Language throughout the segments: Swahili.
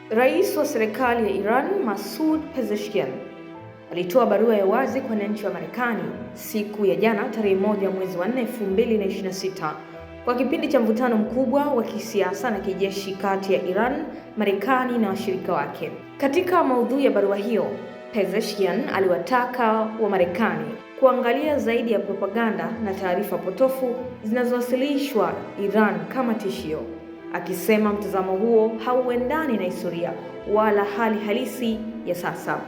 Rais wa serikali ya Iran, Masoud Pezeshkian, alitoa barua ya wazi kwa wananchi wa Marekani siku ya jana tarehe 1 mwezi wa 4 2026 kwa kipindi cha mvutano mkubwa wa kisiasa na kijeshi kati ya Iran, Marekani na washirika wake. Katika maudhui ya barua hiyo, Pezeshkian aliwataka wa Marekani kuangalia zaidi ya propaganda na taarifa potofu zinazowasilishwa Iran kama tishio, akisema mtazamo huo hauendani na historia wala hali halisi ya sasa.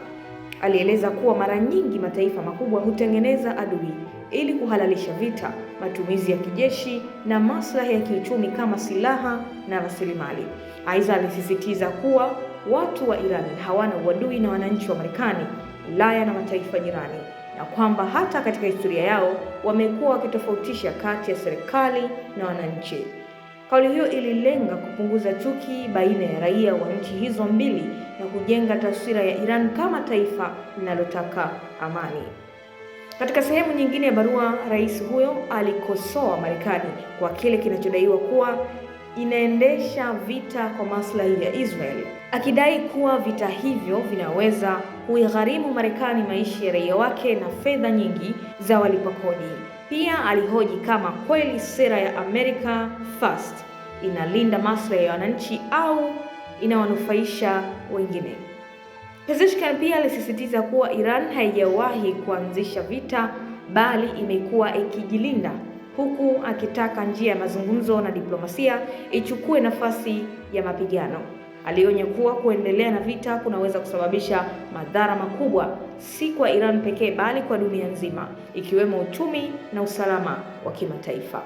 Alieleza kuwa mara nyingi mataifa makubwa hutengeneza adui ili kuhalalisha vita, matumizi ya kijeshi na maslahi ya kiuchumi kama silaha na rasilimali. Aidha, alisisitiza kuwa watu wa Iran hawana uadui na wananchi wa Marekani, Ulaya na mataifa jirani, na kwamba hata katika historia yao wamekuwa wakitofautisha kati ya serikali na wananchi. Kauli hiyo ililenga kupunguza chuki baina ya raia wa nchi hizo mbili na kujenga taswira ya Iran kama taifa linalotaka amani. Katika sehemu nyingine ya barua, rais huyo alikosoa Marekani kwa kile kinachodaiwa kuwa inaendesha vita kwa maslahi ya Israel, akidai kuwa vita hivyo vinaweza kuigharimu Marekani maisha ya raia wake na fedha nyingi za walipa kodi. Pia alihoji kama kweli sera ya America First inalinda maslahi ya wananchi au inawanufaisha wengine. Pezeshkian pia alisisitiza kuwa Iran haijawahi kuanzisha vita bali imekuwa ikijilinda, huku akitaka njia ya mazungumzo na diplomasia ichukue nafasi ya mapigano. Alionya kuwa kuendelea na vita kunaweza kusababisha madhara makubwa, si kwa Iran pekee bali kwa dunia nzima, ikiwemo uchumi na usalama wa kimataifa.